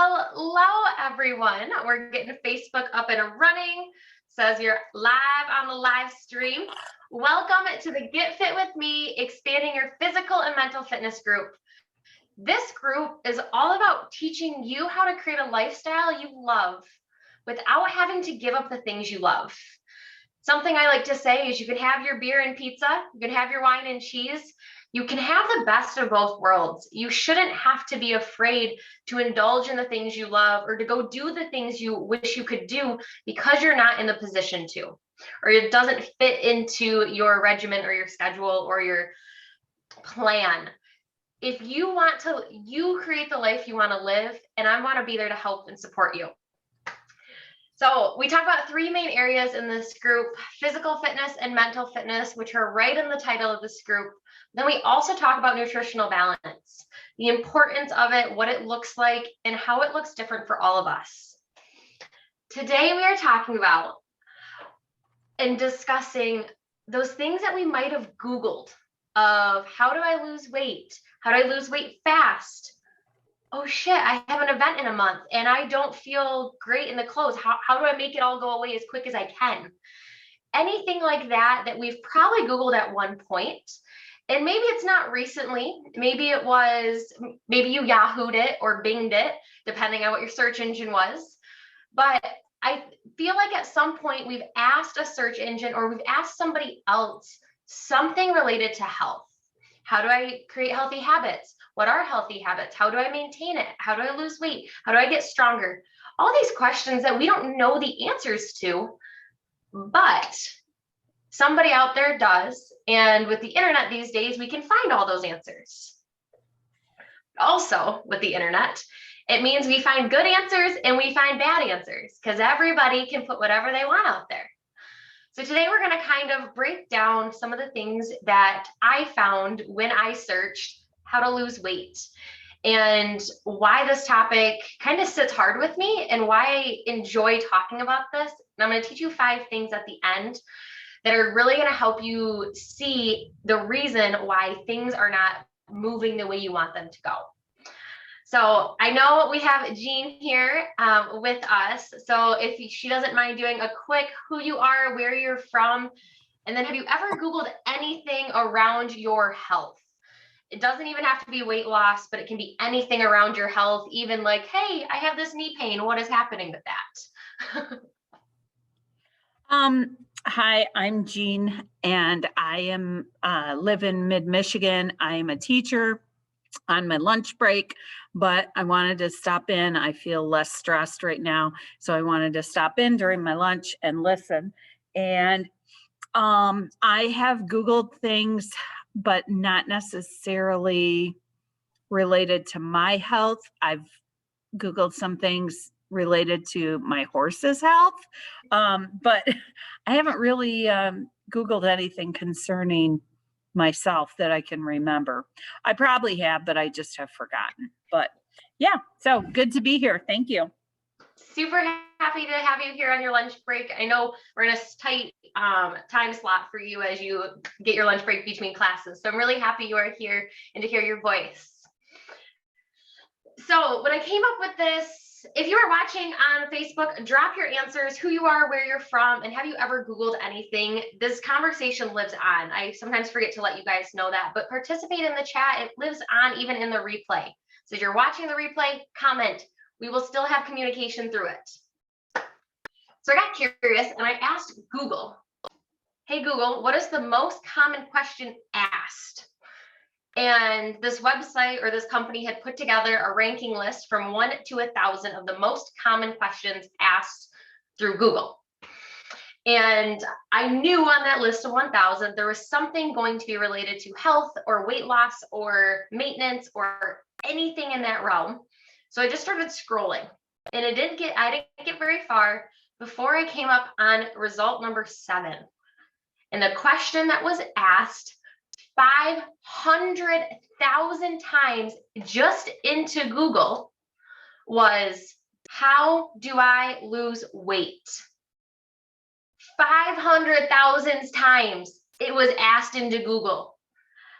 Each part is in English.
Hello, everyone. We're getting Facebook up and running. Says you're live on the live stream. Welcome to the Get Fit with Me, expanding your physical and mental fitness group. This group is all about teaching you how to create a lifestyle you love without having to give up the things you love. Something I like to say is you can have your beer and pizza, you can have your wine and cheese. You can have the best of both worlds. You shouldn't have to be afraid to indulge in the things you love or to go do the things you wish you could do because you're not in the position to, or it doesn't fit into your regimen or your schedule or your plan. If you want to, you create the life you want to live, and I want to be there to help and support you. So we talk about three main areas in this group: physical fitness and mental fitness, which are right in the title of this group. Then we also talk about nutritional balance, the importance of it, what it looks like, and how it looks different for all of us. Today we are talking about and discussing those things that we might have Googled of how do I lose weight? How do I lose weight fast? Oh shit, I have an event in a month and I don't feel great in the clothes. How do I make it all go away as quick as I can? Anything like that we've probably Googled at one point. And maybe it's not recently, maybe you Yahooed it or Binged it, depending on what your search engine was. But I feel like at some point we've asked a search engine or we've asked somebody else something related to health. How do I create healthy habits? What are healthy habits? How do I maintain it? How do I lose weight? How do I get stronger? All these questions that we don't know the answers to, but somebody out there does. And with the internet these days, we can find all those answers. Also, with the internet, it means we find good answers and we find bad answers because everybody can put whatever they want out there. So today we're going to kind of break down some of the things that I found when I searched how to lose weight and why this topic kind of sits hard with me and why I enjoy talking about this. And I'm going to teach you 5 things at the end that are really going to help you see the reason why things are not moving the way you want them to go. So I know we have Jean here with us. So if she doesn't mind doing a quick who you are, where you're from, and then have you ever Googled anything around your health? It doesn't even have to be weight loss, but it can be anything around your health, even like, hey, I have this knee pain. What is happening with that? Hi, I'm Jean, and I am live in mid-Michigan. I am a teacher on my lunch break, but I wanted to stop in. I feel less stressed right now, so I wanted to stop in during my lunch and listen. And I have Googled things, but not necessarily related to my health. I've Googled some things related to my horse's health, but I haven't really Googled anything concerning myself that I can remember. I probably have, but I just have forgotten. But yeah, so good to be here. Thank you. Super happy to have you here on your lunch break. I know we're in a tight time slot for you as you get your lunch break between classes. So I'm really happy you are here and to hear your voice. So when I came up with this, if you are watching on Facebook, drop your answers, who you are, where you're from, and have you ever Googled anything? This conversation lives on. I sometimes forget to let you guys know that, but participate in the chat. It lives on even in the replay. So if you're watching the replay, comment. We will still have communication through it. So I got curious and I asked Google, hey Google, what is the most common question asked? And this website or this company had put together a ranking list from 1 to 1,000 of the most common questions asked through Google. And I knew on that list of 1,000, there was something going to be related to health or weight loss or maintenance or anything in that realm. So I just started scrolling, and I didn't get very far before I came up on result number 7. And the question that was asked 500,000 times just into Google was, how do I lose weight? 500,000 times it was asked into Google.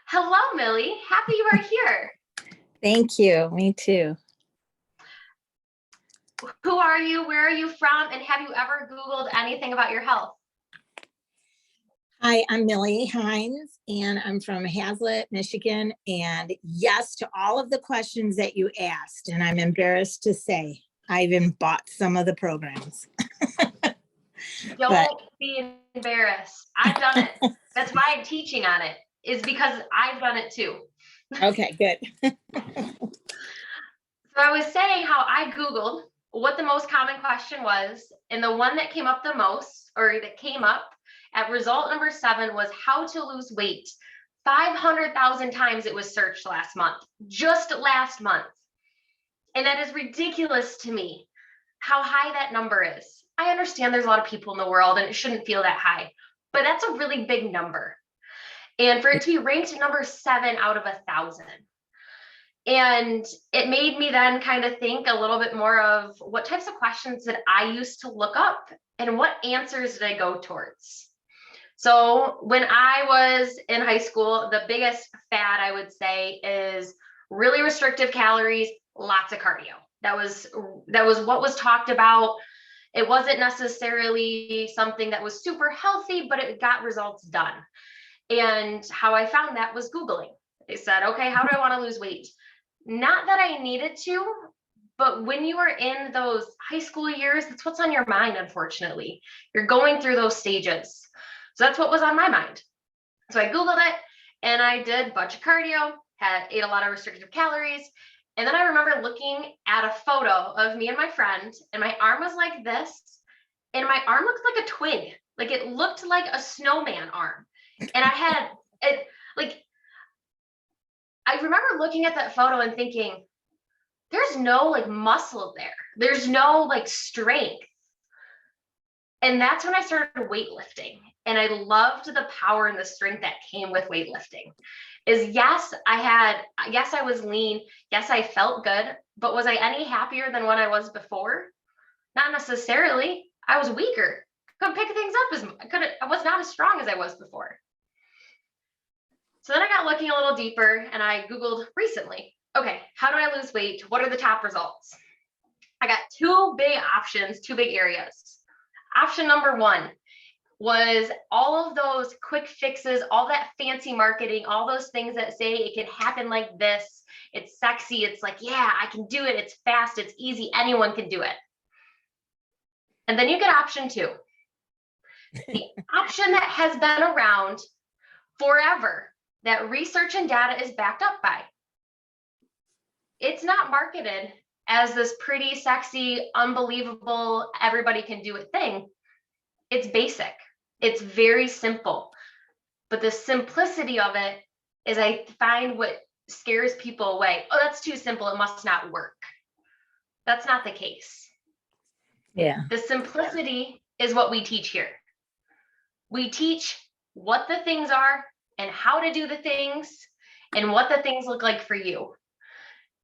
Hello, Millie. Happy you are here. Thank you. Me too. who are you? Where are you from? And have you ever Googled anything about your health? Hi, I'm Millie Hines, and I'm from Hazlet, Michigan. And yes to all of the questions that you asked. And I'm embarrassed to say, I even bought some of the programs. Don't be embarrassed. I've done it. That's why I'm teaching on it, is because I've done it too. Okay, good. So I was saying how I Googled what the most common question was, and the one that came up the most, or that came up at result number 7, was how to lose weight. 500,000 times it was searched last month, just last month. And that is ridiculous to me, how high that number is. I understand there's a lot of people in the world and it shouldn't feel that high, but that's a really big number. And for it to be ranked number 7 out of 1,000. And it made me then kind of think a little bit more of what types of questions did I used to look up and what answers did I go towards? So when I was in high school, the biggest fad I would say is really restrictive calories, lots of cardio. That was what was talked about. It wasn't necessarily something that was super healthy, but it got results done. And how I found that was Googling. I said, okay, how do I want to lose weight? Not that I needed to, but when you are in those high school years, that's what's on your mind, unfortunately. You're going through those stages. So that's what was on my mind. So I Googled it and I did a bunch of cardio, ate a lot of restrictive calories. And then I remember looking at a photo of me and my friend, and my arm was like this, and my arm looked like a twig. Like it looked like a snowman arm. And I had it, like, I remember looking at that photo and thinking, there's no like muscle there. There's no like strength. And that's when I started weightlifting. And I loved the power and the strength that came with weightlifting. Yes, I was lean. Yes, I felt good. But was I any happier than when I was before? Not necessarily. I was weaker. Couldn't pick things up I was not as strong as I was before. So then I got looking a little deeper and I Googled recently, okay, how do I lose weight? What are the top results? I got 2 big options, 2 big areas. Option number 1 was all of those quick fixes, all that fancy marketing, all those things that say it can happen like this. It's sexy. It's like, yeah, I can do it. It's fast. It's easy. Anyone can do it. And then you get option 2. The option that has been around forever, that research and data is backed up by. It's not marketed as this pretty, sexy, unbelievable, everybody can do it thing. It's basic. It's very simple. But the simplicity of it is, I find, what scares people away. Oh, that's too simple. It must not work. That's not the case. Yeah. The simplicity is what we teach here. We teach what the things are and how to do the things and what the things look like for you.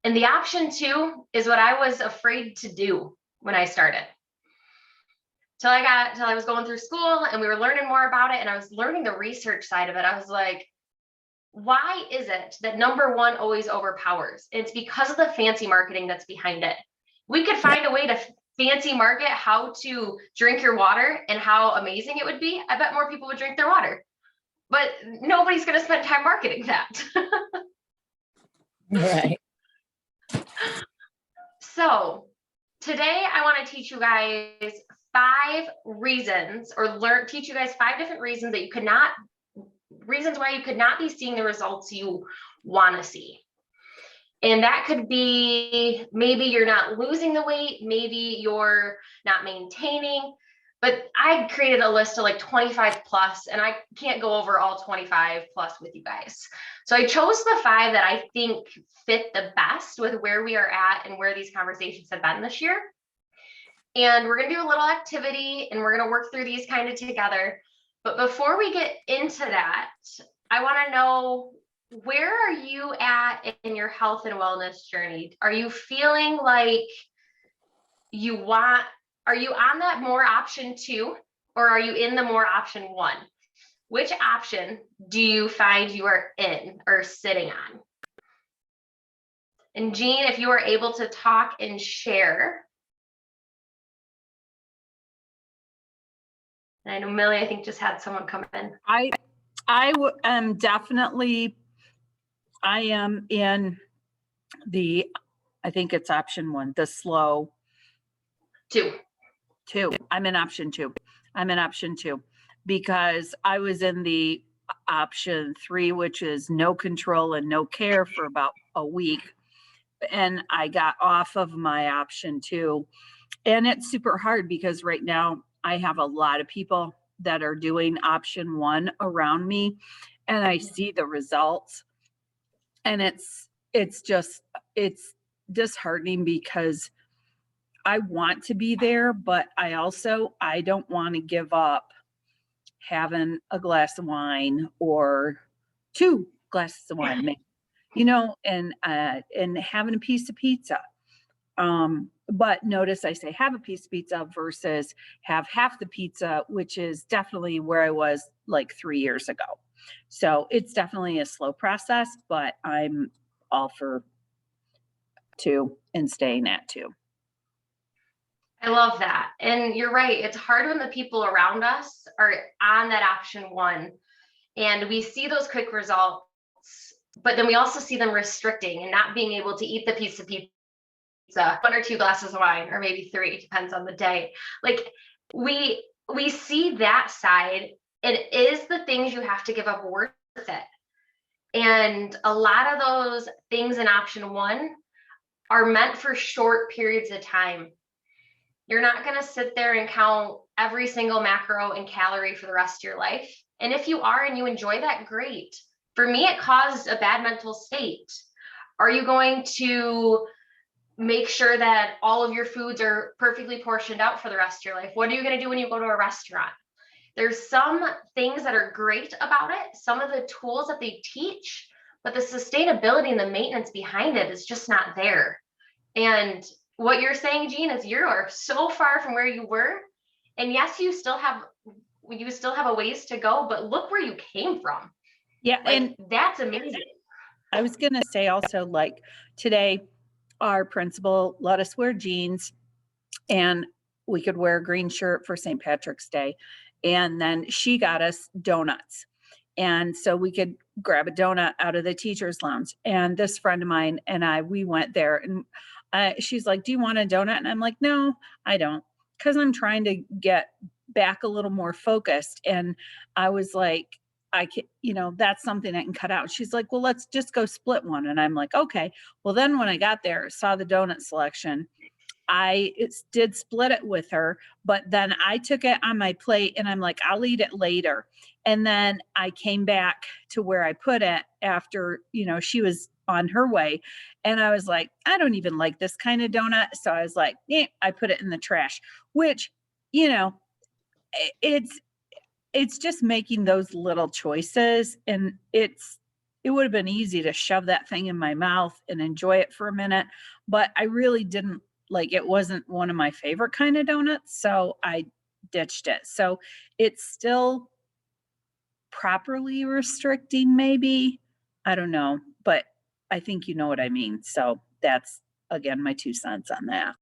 And the option 2 is what I was afraid to do when I started. Till I was going through school and we were learning more about it and I was learning the research side of it. I was like, why is it that number 1 always overpowers? It's because of the fancy marketing that's behind it. We could find a way to fancy market how to drink your water and how amazing it would be. I bet more people would drink their water. But nobody's going to spend time marketing that. Right. So today I want to teach you guys 5 reasons, or teach you guys 5 different reasons reasons why you could not be seeing the results you want to see. And that could be, maybe you're not losing the weight, maybe you're not maintaining. But I created a list of like 25 plus, and I can't go over all 25 plus with you guys. So I chose the 5 that I think fit the best with where we are at and where these conversations have been this year. And we're going to do a little activity and we're going to work through these kind of together. But before we get into that, I want to know, where are you at in your health and wellness journey? Are you feeling like are you on that more option 2, or are you in the more option 1? Which option do you find you are in or sitting on? And Jean, if you are able to talk and share, And I know Millie, I think, just had someone come in. am definitely, I am in I think it's option 1, the slow. 2. I'm in option 2. Because I was in the option 3, which is no control and no care, for about a week. And I got off of my option 2. And it's super hard because right now I have a lot of people that are doing option 1 around me, and I see the results. And it's disheartening because I want to be there, but I don't want to give up having a glass of wine or 2 glasses of wine, maybe, and having a piece of pizza. But notice I say have a piece of pizza versus have half the pizza, which is definitely where I was like 3 years ago. So it's definitely a slow process, but I'm all for 2 and staying at 2. I love that. And you're right. It's hard when the people around us are on that option 1 and we see those quick results, but then we also see them restricting and not being able to eat the piece of pizza, 1 or 2 glasses of wine, or maybe 3, depends on the day. Like we see that side, and is the things you have to give up worth it? And a lot of those things in option 1 are meant for short periods of time. You're not going to sit there and count every single macro and calorie for the rest of your life. And if you are and you enjoy that, great. For me, it caused a bad mental state. Are you going to make sure that all of your foods are perfectly portioned out for the rest of your life? What are you going to do when you go to a restaurant? There's some things that are great about it, some of the tools that they teach, but the sustainability and the maintenance behind it is just not there. And what you're saying, Jean, is you are so far from where you were. And yes, you still have a ways to go, but look where you came from. Yeah. Like, and that's amazing. I was going to say also, like today, our principal let us wear jeans and we could wear a green shirt for St. Patrick's Day. And then she got us donuts. And so we could grab a donut out of the teacher's lounge. And this friend of mine and we went there, and she's like, do you want a donut? And I'm like, no, I don't, because I'm trying to get back a little more focused. And I was like, I can, that's something I can cut out. She's like, well, let's just go split one. And I'm like, okay. Well, then when I got there, saw the donut selection, I did split it with her, but then I took it on my plate and I'm like, I'll eat it later. And then I came back to where I put it after, she was on her way. And I was like, I don't even like this kind of donut. So I was like, I put it in the trash, which, it's just making those little choices. And it would have been easy to shove that thing in my mouth and enjoy it for a minute, but I really didn't it wasn't one of my favorite kind of donuts. So I ditched it. So it's still properly restricting, maybe. I don't know, but I think you know what I mean. So that's, again, my 2 cents on that.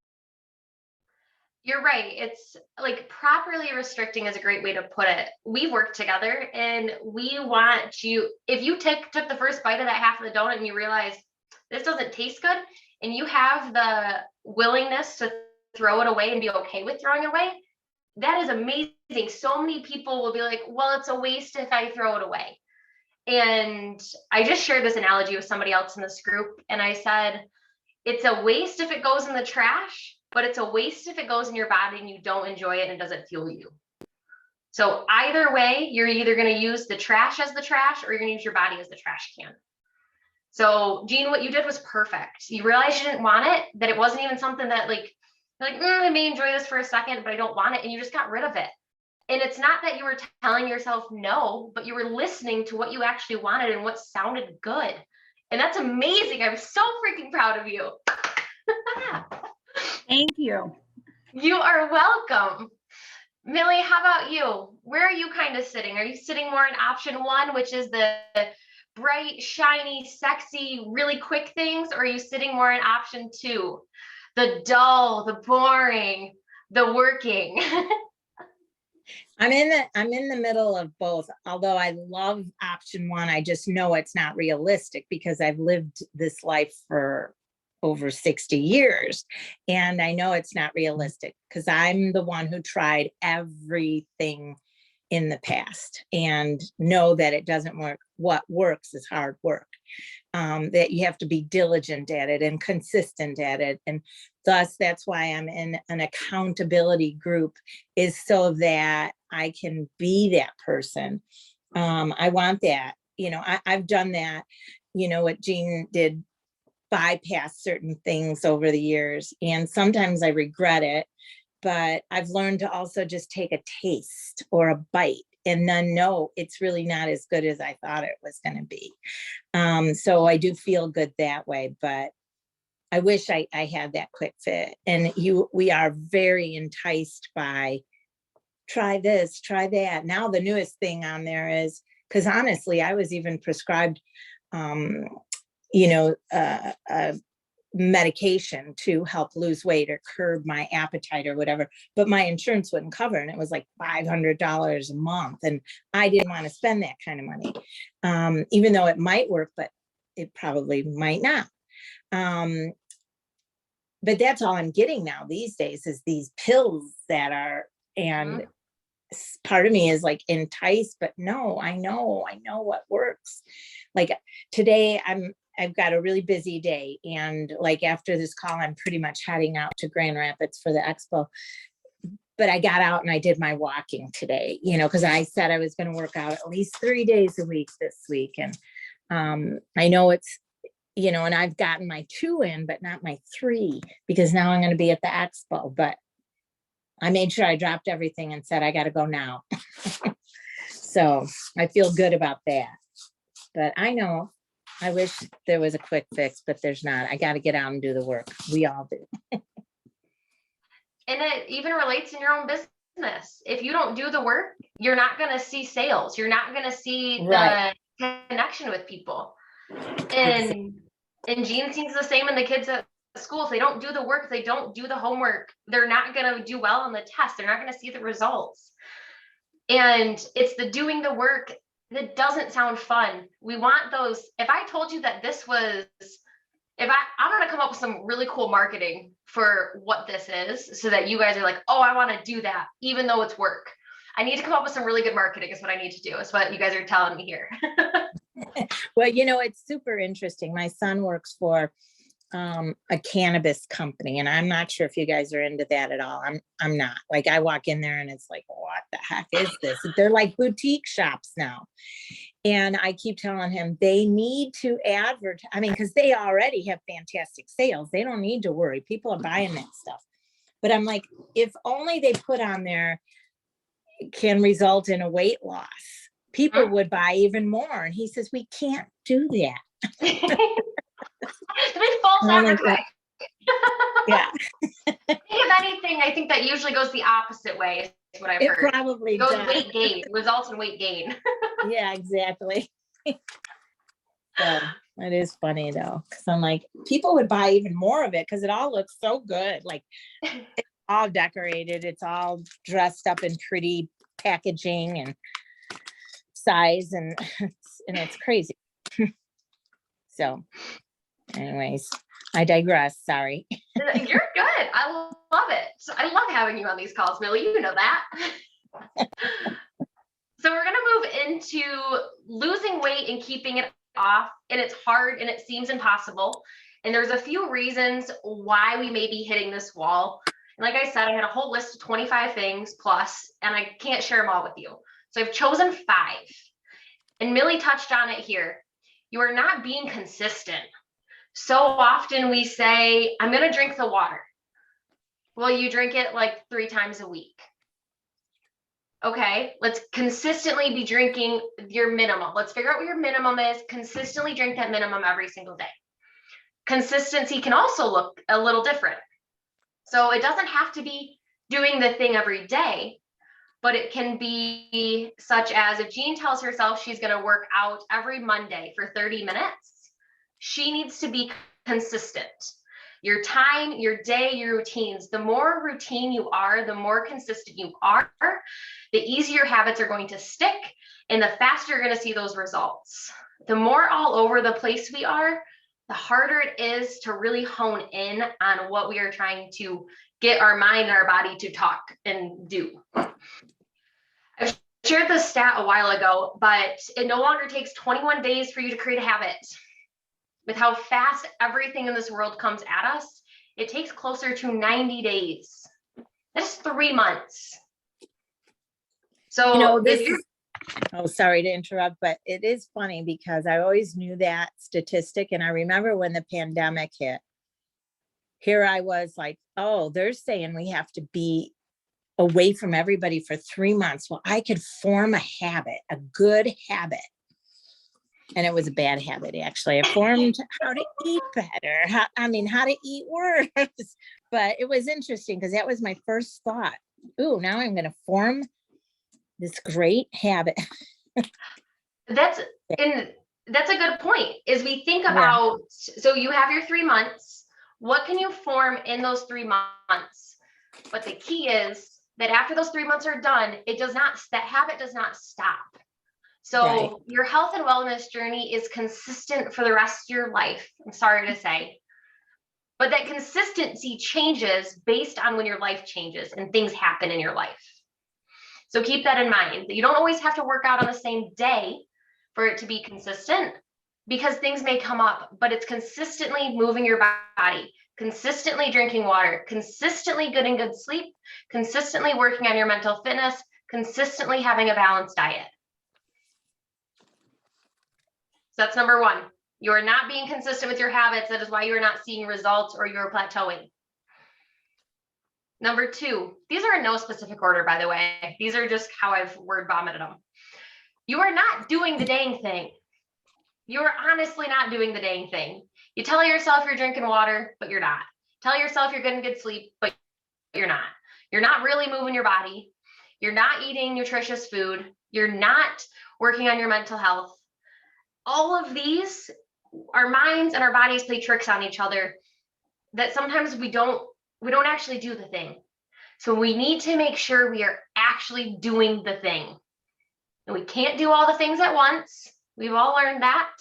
You're right. It's like properly restricting is a great way to put it. We work together and we want you, if you took the first bite of that half of the donut and you realize this doesn't taste good, and you have the willingness to throw it away and be okay with throwing it away, that is amazing. So many people will be like, well, it's a waste if I throw it away. And I just shared this analogy with somebody else in this group. And I said, it's a waste if it goes in the trash, but it's a waste if it goes in your body and you don't enjoy it and it doesn't fuel you. So either way, you're either going to use the trash as the trash or you're going to use your body as the trash can. So Jean, what you did was perfect. You realized you didn't want it, that it wasn't even something that I may enjoy this for a second, but I don't want it. And you just got rid of it. And it's not that you were telling yourself no, but you were listening to what you actually wanted and what sounded good. And that's amazing. I'm so freaking proud of you. Thank you. You are welcome. Millie, how about you? Where are you kind of sitting? Are you sitting more in option 1, which is the bright, shiny, sexy, really quick things? Or are you sitting more in option 2, the dull, the boring, the working? I'm in the middle of both. Although I love option one, I just know it's not realistic because I've lived this life for over 60 years. And I know it's not realistic because I'm the one who tried everything in the past and know that it doesn't work. What works is hard work. That you have to be diligent at it and consistent at it. And thus, that's why I'm in an accountability group, is so that I can be that person. I want that. I've done that, what Jean did, bypass certain things over the years. And sometimes I regret it, but I've learned to also just take a taste or a bite and then know it's really not as good as I thought it was going to be. So I do feel good that way, but I wish I had that quick fit. And we are very enticed by try this, try that. Now the newest thing on there is, because honestly, I was even prescribed, medication to help lose weight or curb my appetite or whatever, but my insurance wouldn't cover, and it was like $500 a month, and I didn't want to spend that kind of money, even though it might work, but it probably might not. But that's all I'm getting now these days is these pills that are, and part of me is like enticed, but no, I know what works. Like today I've got a really busy day, and like after this call, I'm pretty much heading out to Grand Rapids for the expo. But I got out and I did my walking today, because I said I was going to work out at least 3 days a week this week. And I know it's, and I've gotten my 2 in, but not my 3, because now I'm going to be at the expo. But I made sure I dropped everything and said, I got to go now. So I feel good about that. But I know, I wish there was a quick fix, but there's not. I got to get out and do the work. We all do. And it even relates in your own business. If you don't do the work, you're not going to see sales. You're not going to see the connection with people. And Jean seems the same in the kids at school. If they don't do the work, if they don't do the homework, they're not going to do well on the test. They're not going to see the results. And it's the doing the work that doesn't sound fun. We want those. If I told you that this was, I'm going to come up with some really cool marketing for what this is, so that you guys are like, oh, I want to do that, even though it's work. I need to come up with some really good marketing is what I need to do. Is what you guys are telling me here. Well, it's super interesting. My son works for a cannabis company, and I'm not sure if you guys are into that at all. I'm not. Like, I walk in there and it's like, what the heck is this? They're like boutique shops now. And I keep telling him they need to advertise. I mean, because they already have fantastic sales. They don't need to worry. People are buying that stuff. But I'm like, if only they put on there can result in a weight loss, people would buy even more. And he says, we can't do that. It's false advertising. Yeah. If anything, I think that usually goes the opposite way, is what I've heard. It probably goes does. Weight gain, results in weight gain. Yeah, exactly. So it is funny though, because I'm like, people would buy even more of it because it all looks so good. Like, it's all decorated, it's all dressed up in pretty packaging and size, and it's crazy. So anyways, I digress. Sorry. You're good. I love it. I love having you on these calls, Millie. You know that. So we're going to move into losing weight and keeping it off. And it's hard and it seems impossible. And there's a few reasons why we may be hitting this wall. And like I said, I had a whole list of 25 things plus, and I can't share them all with you. So I've chosen 5. And Millie touched on it here. You are not being consistent. So often we say, I'm going to drink the water. Well, you drink it like 3 times a week. Okay, let's consistently be drinking your minimum. Let's figure out what your minimum is. Consistently drink that minimum every single day. Consistency can also look a little different. So it doesn't have to be doing the thing every day, but it can be such as if Jean tells herself she's going to work out every Monday for 30 minutes, she needs to be consistent. Your time, your day, your routines. The more routine you are, the more consistent you are, the easier habits are going to stick and the faster you're going to see those results. The more all over the place we are, the harder it is to really hone in on what we are trying to get our mind and our body to talk and do. I shared this stat a while ago, but it no longer takes 21 days for you to create a habit. With how fast everything in this world comes at us, it takes closer to 90 days. That's 3 months. So oh, sorry to interrupt, but it is funny because I always knew that statistic. And I remember when the pandemic hit, here I was like, oh, they're saying we have to be away from everybody for 3 months. Well, I could form a habit, a good habit. And it was a bad habit, actually. I formed how to eat better. How to eat worse. But it was interesting because that was my first thought. Ooh, now I'm going to form this great habit. That's a good point. Is we think about, so you have your 3 months. What can you form in those 3 months? But the key is that after those 3 months are done, that habit does not stop. So your health and wellness journey is consistent for the rest of your life. I'm sorry to say, but that consistency changes based on when your life changes and things happen in your life. So keep that in mind, that you don't always have to work out on the same day for it to be consistent, because things may come up, but it's consistently moving your body, consistently drinking water, consistently getting good sleep, consistently working on your mental fitness, consistently having a balanced diet. So that's number one. You are not being consistent with your habits. That is why you are not seeing results or you're plateauing. Number two, these are in no specific order, by the way. These are just how I've word vomited them. You are not doing the dang thing. You are honestly not doing the dang thing. You tell yourself you're drinking water, but you're not. Tell yourself you're getting good sleep, but you're not. You're not really moving your body. You're not eating nutritious food. You're not working on your mental health. All of these, our minds and our bodies play tricks on each other that sometimes we don't actually do the thing. So we need to make sure we are actually doing the thing. And we can't do all the things at once. We've all learned that.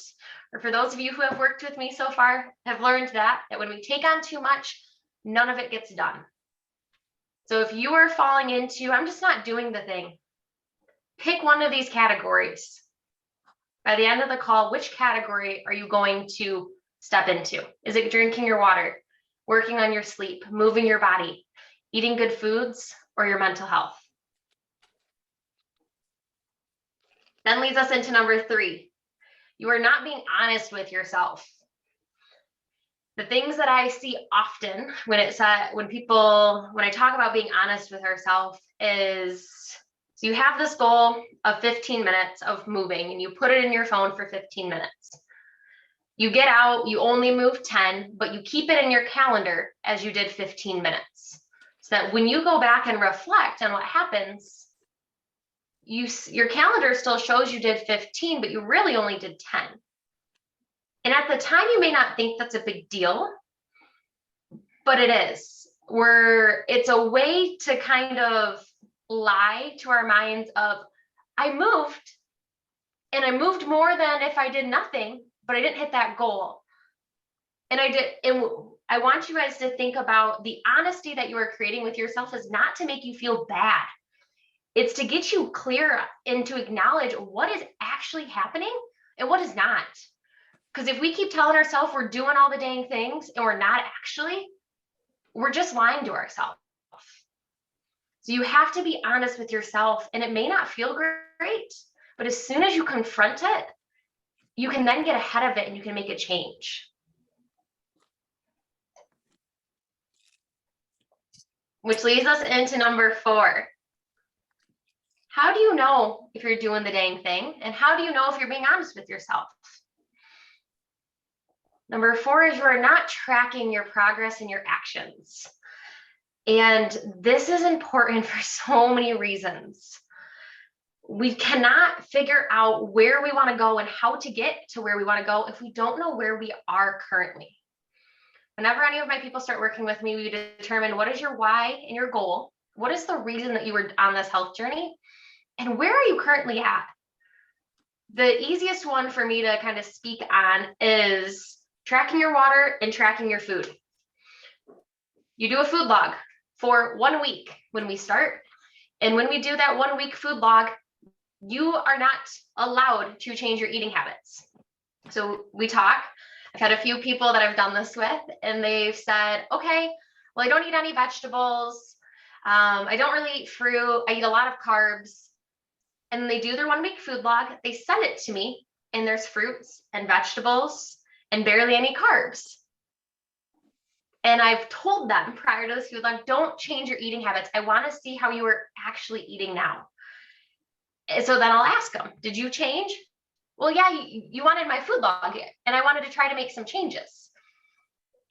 Or for those of you who have worked with me so far, have learned that when we take on too much, none of it gets done. So if you are falling into, I'm just not doing the thing, pick one of these categories. By the end of the call, which category are you going to step into? Is it drinking your water, working on your sleep, moving your body, eating good foods, or your mental health? Then leads us into number three. You are not being honest with yourself. The things that I see often when I talk about being honest with ourselves is, so you have this goal of 15 minutes of moving and you put it in your phone for 15 minutes. You get out, you only move 10, but you keep it in your calendar as you did 15 minutes. So that when you go back and reflect on what happens, your calendar still shows you did 15, but you really only did 10. And at the time, you may not think that's a big deal, but it is. It's a way to kind of lie to our minds of, I moved, and I moved more than if I did nothing, but I didn't hit that goal. And I did. And I want you guys to think about the honesty that you are creating with yourself is not to make you feel bad. It's to get you clear and to acknowledge what is actually happening and what is not. Because if we keep telling ourselves we're doing all the dang things and we're not actually, we're just lying to ourselves. So you have to be honest with yourself, and it may not feel great, but as soon as you confront it, you can then get ahead of it and you can make a change. Which leads us into number 4. How do you know if you're doing the dang thing? And how do you know if you're being honest with yourself? Number 4 is you are not tracking your progress and your actions. And this is important for so many reasons. We cannot figure out where we want to go and how to get to where we want to go if we don't know where we are currently. Whenever any of my people start working with me, we determine what is your why and your goal. What is the reason that you were on this health journey? And where are you currently at? The easiest one for me to kind of speak on is tracking your water and tracking your food. You do a food log for 1 week when we start. And when we do that 1 week food log, you are not allowed to change your eating habits. So we talk. I've had a few people that I've done this with, and they've said, okay, well, I don't eat any vegetables. I don't really eat fruit. I eat a lot of carbs. And they do their 1 week food log. They send it to me, and there's fruits and vegetables and barely any carbs. And I've told them prior to this food log, don't change your eating habits. I want to see how you are actually eating now. And so then I'll ask them, did you change? Well, yeah, you wanted my food log, and I wanted to try to make some changes.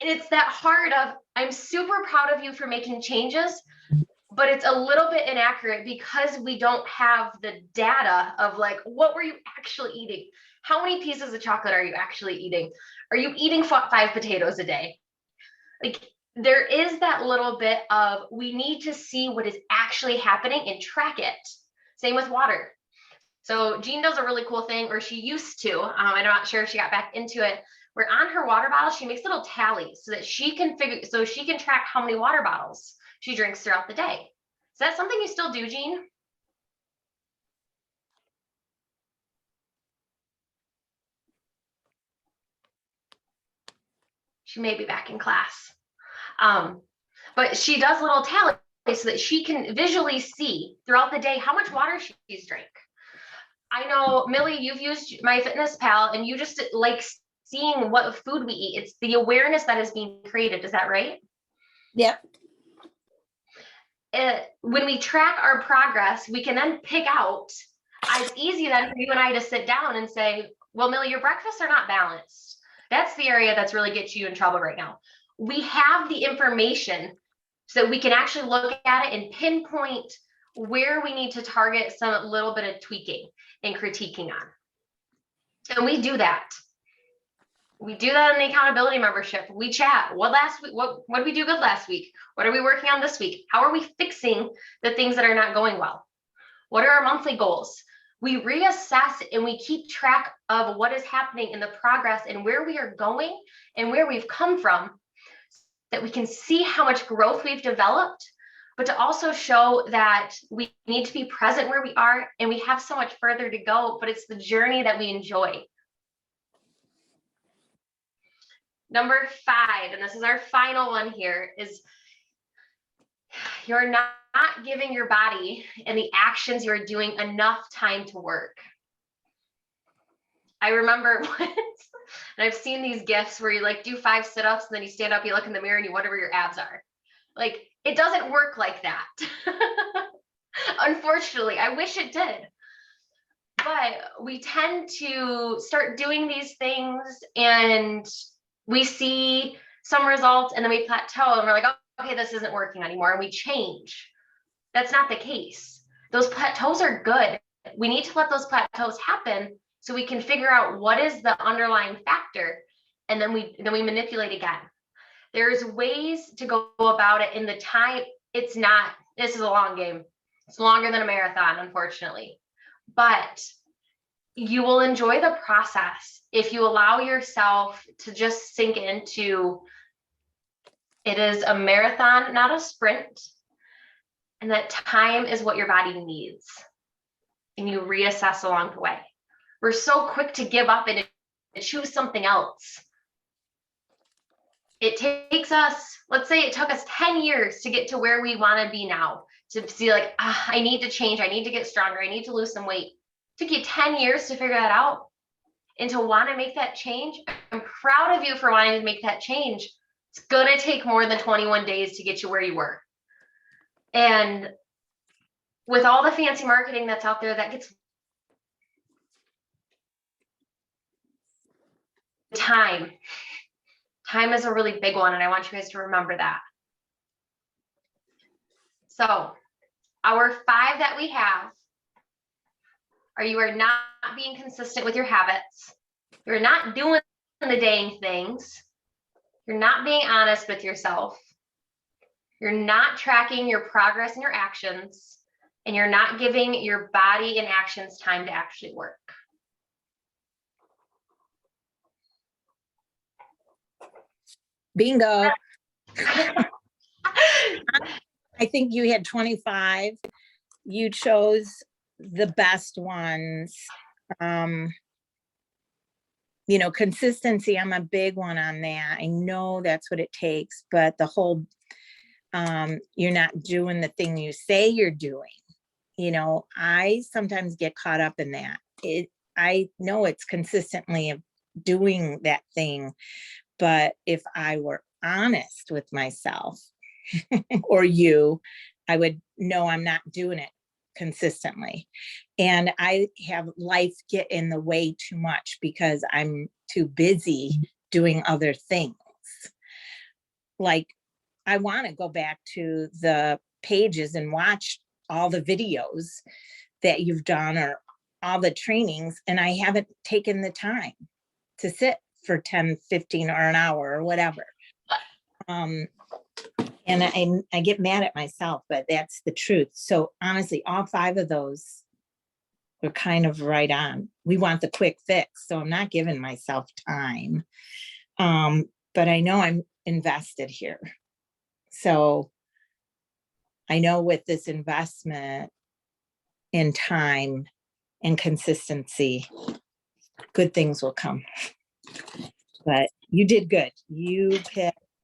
And it's that hard of, I'm super proud of you for making changes, but it's a little bit inaccurate because we don't have the data of like, what were you actually eating? How many pieces of chocolate are you actually eating? Are you eating 5 potatoes a day? Like, there is that little bit of, we need to see what is actually happening and track it. Same with water. So Jean does a really cool thing, or she used to, I'm not sure if she got back into it, where on her water bottle, she makes little tallies so that she can track how many water bottles she drinks throughout the day. Is that something you still do, Jean? She may be back in class. But she does little tallies so that she can visually see throughout the day how much water she's drank. I know, Millie, you've used MyFitnessPal, and you just like seeing what food we eat. It's the awareness that is being created. Is that right? Yep. When we track our progress, we can then pick out, it's easy then for you and I to sit down and say, well, Millie, your breakfasts are not balanced. That's the area that's really gets you in trouble right now. We have the information so that we can actually look at it and pinpoint where we need to target some little bit of tweaking and critiquing on. And we do that. We do that in the accountability membership. We chat. What did we do good last week? What are we working on this week? How are we fixing the things that are not going well? What are our monthly goals? We reassess and we keep track of what is happening in the progress and where we are going and where we've come from, that we can see how much growth we've developed, but to also show that we need to be present where we are and we have so much further to go, but it's the journey that we enjoy. Number 5, and this is our final one here, is you're not giving your body and the actions you're doing enough time to work. I remember once, and I've seen these gifs where you like do 5 sit-ups and then you stand up, you look in the mirror and you wonder where your abs are. Like, it doesn't work like that. Unfortunately, I wish it did. But we tend to start doing these things and we see some results and then we plateau and we're like, oh, okay, this isn't working anymore, and we change. That's not the case. Those plateaus are good. We need to let those plateaus happen so we can figure out what is the underlying factor, and then we manipulate again. There's ways to go about it in the time. This is a long game. It's longer than a marathon, unfortunately. But you will enjoy the process if you allow yourself to just sink into, it is a marathon, not a sprint. And that time is what your body needs. And you reassess along the way. We're so quick to give up and choose something else. It takes us, let's say it took us 10 years to get to where we want to be now, to see like, I need to change, I need to get stronger, I need to lose some weight. It took you 10 years to figure that out. And to want to make that change, I'm proud of you for wanting to make that change. It's going to take more than 21 days to get you where you were. And with all the fancy marketing that's out there, that gets time. Time is a really big one, and I want you guys to remember that. So our 5 that we have are: you are not being consistent with your habits. You're not doing the dang things. You're not being honest with yourself. You're not tracking your progress and your actions, and you're not giving your body and actions time to actually work. Bingo. I think you had 25. You chose the best ones. You know, consistency, I'm a big one on that. I know that's what it takes, but the whole, you're not doing the thing you say you're doing. You know, I sometimes get caught up in that. I know it's consistently doing that thing, but if I were honest with myself or you, I would know I'm not doing it consistently. And I have life get in the way too much because I'm too busy doing other things. Like, I want to go back to the pages and watch all the videos that you've done or all the trainings, and I haven't taken the time to sit for 10, 15 or an hour or whatever. And I get mad at myself, but that's the truth. So honestly, all 5 of those were kind of right on. We want the quick fix, so I'm not giving myself time. But I know I'm invested here. So I know with this investment in time and consistency, good things will come. But you did good. You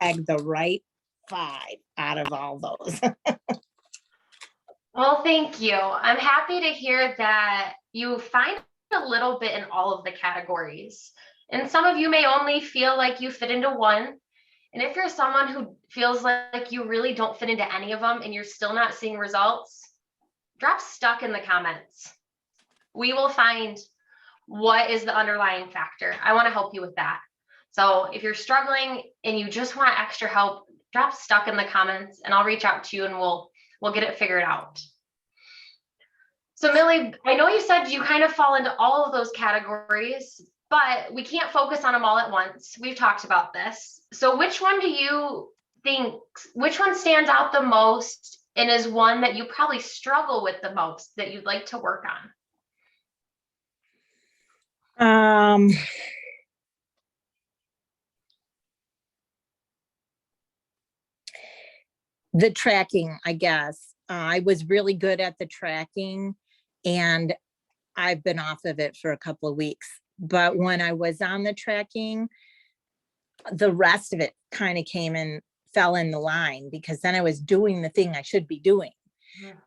pegged the right 5 out of all those. Well, thank you. I'm happy to hear that you find a little bit in all of the categories. And some of you may only feel like you fit into one. And if you're someone who feels like you really don't fit into any of them and you're still not seeing results, drop stuck in the comments. We will find what is the underlying factor. I want to help you with that. So if you're struggling and you just want extra help, drop stuck in the comments and I'll reach out to you and we'll get it figured out. So Millie, I know you said you kind of fall into all of those categories, but we can't focus on them all at once. We've talked about this. So which one do you think, which one stands out the most and is one that you probably struggle with the most that you'd like to work on? The tracking, I guess. I was really good at the tracking and I've been off of it for a couple of weeks. But when I was on the tracking, the rest of it kind of came and fell in the line because then I was doing the thing I should be doing.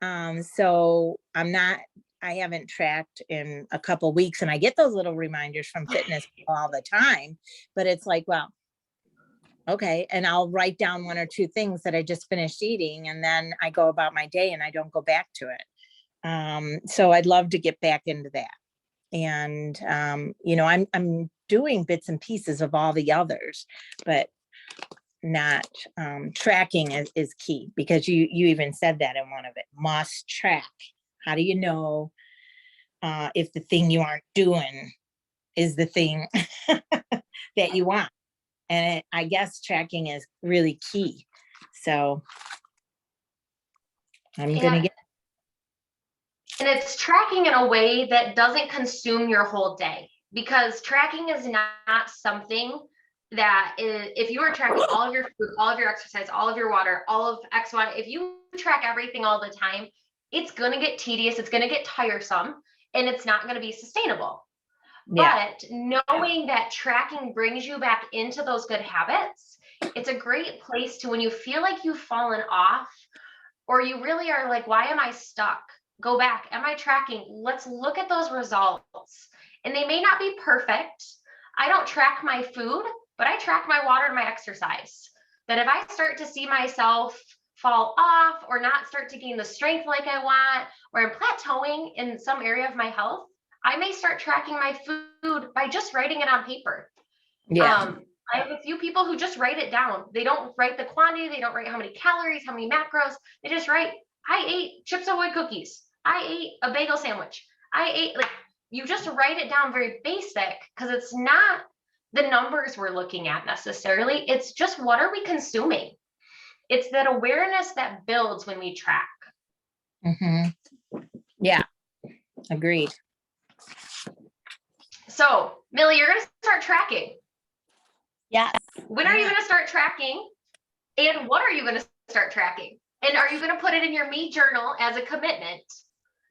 So I haven't tracked in a couple of weeks and I get those little reminders from fitness all the time, but it's like, well, okay. And I'll write down 1 or 2 things that I just finished eating and then I go about my day and I don't go back to it. So I'd love to get back into that. And, you know, I'm doing bits and pieces of all the others, but not tracking is key because you even said that in one of it, must track. How do you know if the thing you aren't doing is the thing that you want? And I guess tracking is really key. So I'm going to get. And it's tracking in a way that doesn't consume your whole day, because tracking is not something that is, if you are tracking all of your food, all of your exercise, all of your water, all of X, Y, if you track everything all the time, it's going to get tedious. It's going to get tiresome and it's not going to be sustainable. Yeah. But knowing that tracking brings you back into those good habits, it's a great place to, when you feel like you've fallen off or you really are like, why am I stuck? Go back. Am I tracking? Let's look at those results. And they may not be perfect. I don't track my food, but I track my water and my exercise. That if I start to see myself fall off or not start to gain the strength like I want, or I'm plateauing in some area of my health, I may start tracking my food by just writing it on paper. Yeah. I have a few people who just write it down. They don't write the quantity. They don't write how many calories, how many macros. They just write, I ate Chips Ahoy cookies. I ate a bagel sandwich. I ate, like, you just write it down very basic because it's not the numbers we're looking at necessarily. It's just, what are we consuming? It's that awareness that builds when we track. Yeah, agreed. So, Millie, you're going to start tracking. Yes. When are you going to start tracking? And what are you going to start tracking? And are you going to put it in your Me journal as a commitment?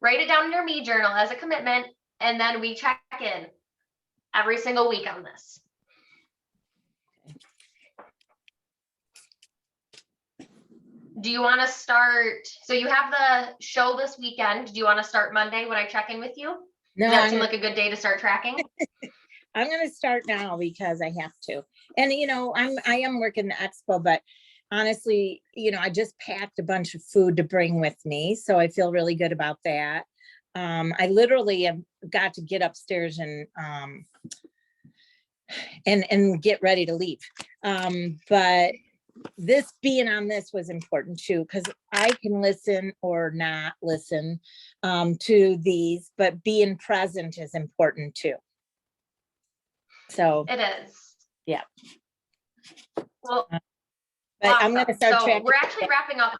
Write it down in your Me journal as a commitment, and then we check in every single week on this. Do you want to start? So you have the show this weekend. Do you want to start Monday when I check in with you? No, Does that seem like a good day to start tracking? I'm going to start now because I have to. And, you know, I am working the expo, but honestly, you know, I just packed a bunch of food to bring with me. So I feel really good about that. I literally have got to get upstairs and get ready to leave. But this being on this was important too, because I can listen or not listen to these, but being present is important too. So it is. Yeah. Well, but awesome. I'm going to start tracking. We're actually wrapping up.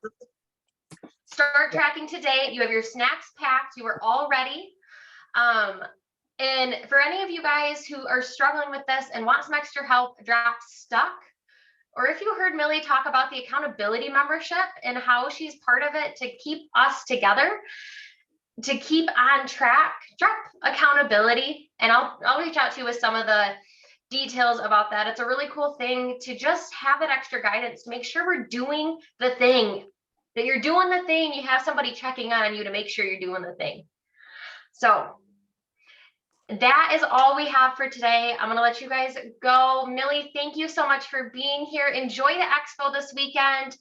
Start tracking today. You have your snacks packed. You are all ready. And for any of you guys who are struggling with this and want some extra help, drop stuck, or if you heard Millie talk about the accountability membership and how she's part of it to keep us together, to keep on track, drop accountability, and I'll reach out to you with some of the details about that. It's a really cool thing to just have that extra guidance to make sure we're doing the thing, that you're doing the thing. You have somebody checking on you to make sure you're doing the thing. So that is all we have for today. I'm going to let you guys go. Millie, thank you so much for being here. Enjoy the expo this weekend.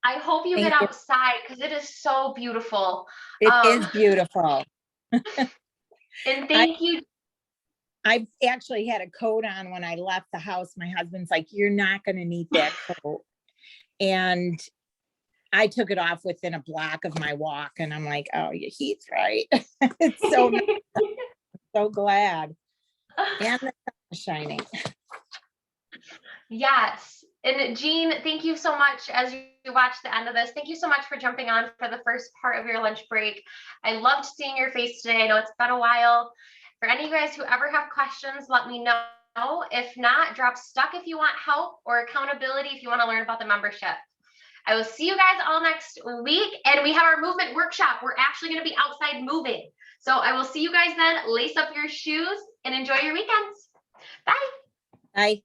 I hope you get outside because it is so beautiful. It is beautiful. And thank you. I actually had a coat on when I left the house. My husband's like, you're not going to need that coat. And I took it off within a block of my walk. And I'm like, oh, he's right. It's so nice. So glad. And the sun is shining. Yes. And Jean, thank you so much as you watch the end of this. Thank you so much for jumping on for the first part of your lunch break. I loved seeing your face today. I know it's been a while. For any of you guys who ever have questions, let me know. If not, drop stuck if you want help, or accountability if you want to learn about the membership. I will see you guys all next week. And we have our movement workshop. We're actually going to be outside moving. So I will see you guys then. Lace up your shoes and enjoy your weekends. Bye. Bye.